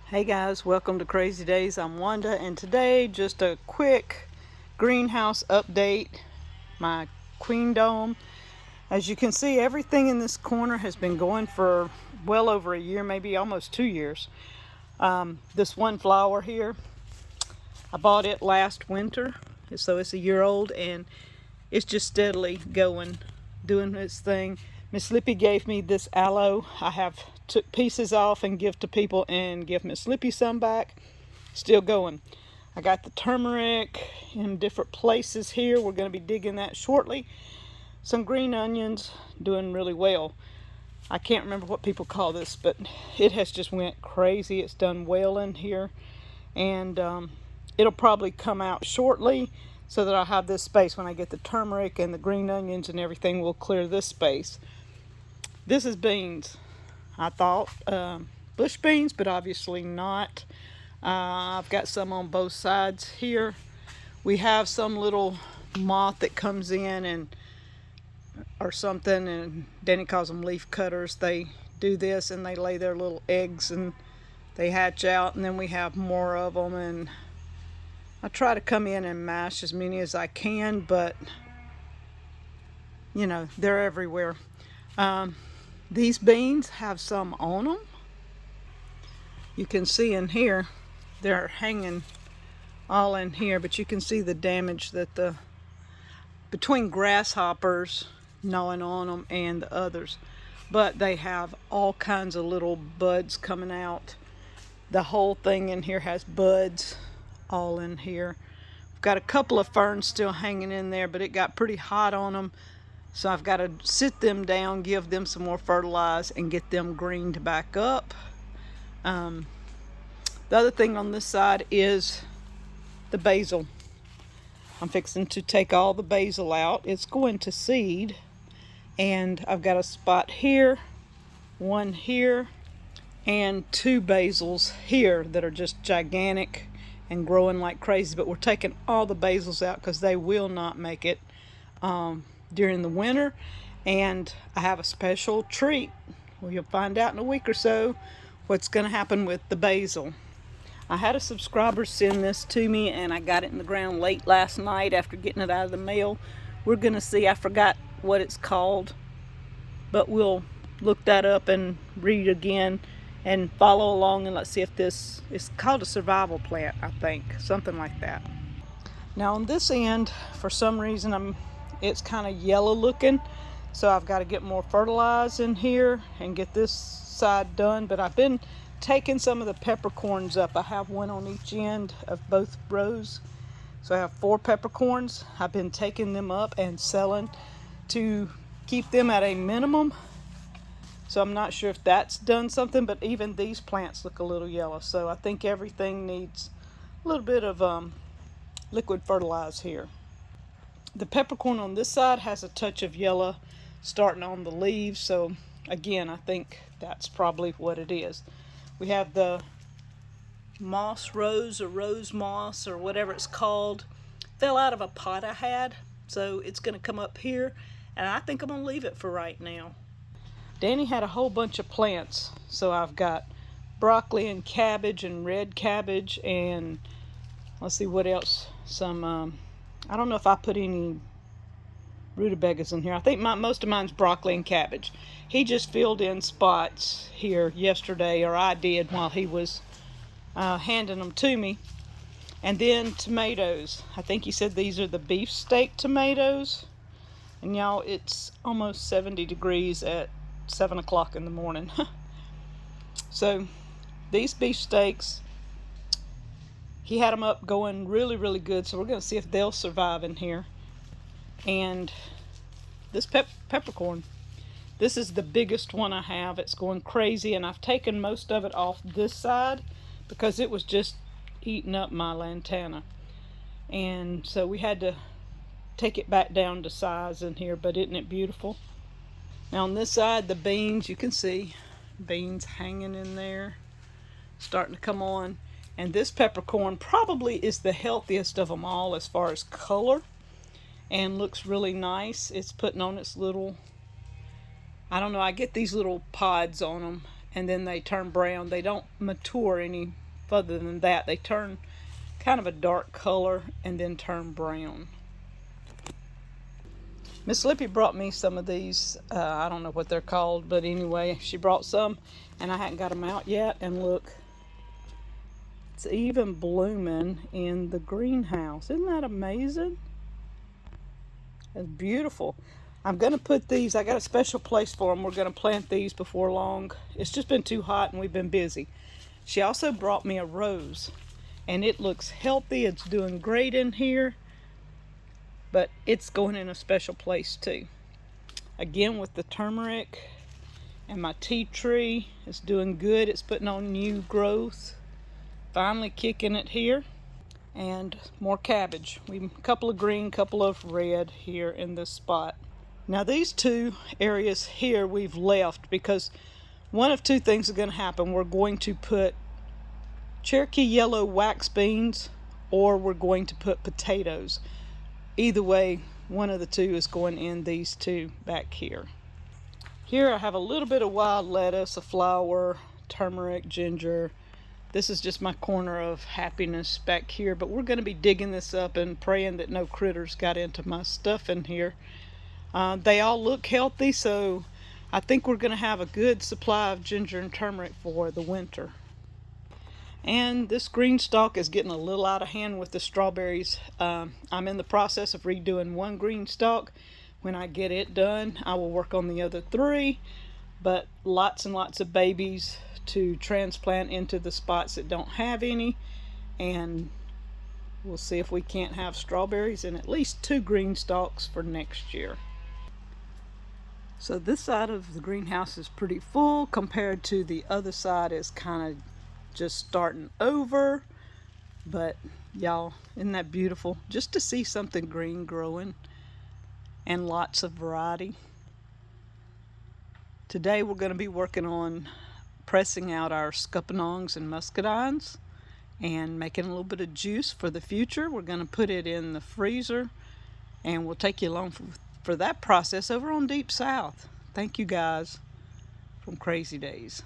Hey guys, welcome to Crazy Days. I'm Wanda, and today just a quick greenhouse update. My queen dome. As you can see, everything in this corner has been going for well over a year, maybe almost 2 years. This one flower here, I bought it last winter, so it's a year old, and it's just steadily going, doing its thing. Miss Lippy gave me this aloe. I have took pieces off and give to people and give Miss Lippy some back. Still going. I got the turmeric in different places here. We're going to be digging that shortly. Some green onions, doing really well. I can't remember what people call this, but it has just went crazy. It's done well in here, and it'll probably come out shortly so that I'll have this space. When I get the turmeric and the green onions and everything, we'll clear this space. This is beans. I thought bush beans, but obviously not. I've got some on both sides here. We have some little moth that comes in and or something, and Danny calls them leaf cutters. They do this and they lay their little eggs and they hatch out, and then we have more of them, and I try to come in and mash as many as I can, but you know, they're everywhere. These beans have some on them. You can see in here, they're hanging all in here, but you can see the damage that between grasshoppers gnawing on them and the others. But they have all kinds of little buds coming out. The whole thing in here has buds all in here. I've got a couple of ferns still hanging in there, but it got pretty hot on them. So I've got to sit them down, give them some more fertilize, and get them greened back up. The other thing on this side is the basil. I'm fixing to take all the basil out. It's going to seed. And I've got a spot here, one here, and 2 basils here that are just gigantic and growing like crazy. But we're taking all the basils out because they will not make it during the winter. And I have a special treat. Well, you'll find out in a week or so what's going to happen with the basil. I had a subscriber send this to me, and I got it in the ground late last night after getting it out of the mail. We're going to see. I forgot what it's called, but we'll look that up and read again and follow along, and let's see if this is called a survival plant, I think, something like that. Now on this end, for some reason, it's kind of yellow looking, so I've got to get more fertilizer in here and get this side done. But I've been taking some of the peppercorns up. I have one on each end of both rows, so I have 4 peppercorns. I've been taking them up and selling to keep them at a minimum. So I'm not sure if that's done something, but even these plants look a little yellow. So I think everything needs a little bit of liquid fertilizer here. The peppercorn on this side has a touch of yellow starting on the leaves. So again, I think that's probably what it is. We have the moss rose or rose moss or whatever it's called. Fell out of a pot I had, so it's going to come up here, and I think I'm going to leave it for right now. Danny had a whole bunch of plants, so I've got broccoli and cabbage and red cabbage, and let's see what else. Some I don't know if I put any rutabagas in here. I think most of mine's broccoli and cabbage. He just filled in spots here yesterday, or I did while he was handing them to me. And then tomatoes. I think he said these are the beefsteak tomatoes. And y'all, it's almost 70 degrees at 7 o'clock in the morning. So these beefsteaks, he had them up going really, really good. So we're going to see if they'll survive in here. And this peppercorn, this is the biggest one I have. It's going crazy, and I've taken most of it off this side because it was just eating up my lantana. And so we had to take it back down to size in here, but isn't it beautiful? Now on this side, the beans, you can see beans hanging in there, starting to come on. And this peppercorn probably is the healthiest of them all as far as color, and looks really nice. It's putting on its little, I don't know, I get these little pods on them, and then they turn brown. They don't mature any further than that. They turn kind of a dark color and then turn brown. Miss Lippy brought me some of these, I don't know what they're called, but anyway, she brought some and I hadn't got them out yet. And look, it's even blooming in the greenhouse. Isn't that amazing? It's beautiful. I'm going to put these, I got a special place for them. We're going to plant these before long. It's just been too hot and we've been busy. She also brought me a rose and it looks healthy. It's doing great in here, but it's going in a special place too. Again, with the turmeric and my tea tree, it's doing good. It's putting on new growth. Finally kicking it here. And more cabbage. We a couple of green, couple of red here in this spot. Now these two areas here we've left because one of two things are going to happen. We're going to put Cherokee yellow wax beans or we're going to put potatoes. Either way, one of the two is going in these two back here. Here I have a little bit of wild lettuce, a flower, turmeric, ginger. This is just my corner of happiness back here, but we're going to be digging this up and praying that no critters got into my stuff in here. They all look healthy, so I think we're going to have a good supply of ginger and turmeric for the winter. And this GreenStalk is getting a little out of hand with the strawberries. I'm in the process of redoing one GreenStalk. When I get it done, I will work on the other three, but lots and lots of babies to transplant into the spots that don't have any, and we'll see if we can't have strawberries and at least 2 GreenStalks for next year. So this side of the greenhouse is pretty full compared to the other side is kind of just starting over, but y'all, isn't that beautiful just to see something green growing and lots of variety. Today we're going to be working on pressing out our scuppernongs and muscadines and making a little bit of juice for the future. We're going to put it in the freezer and we'll take you along for that process over on Deep South. Thank you guys from Crazy Days.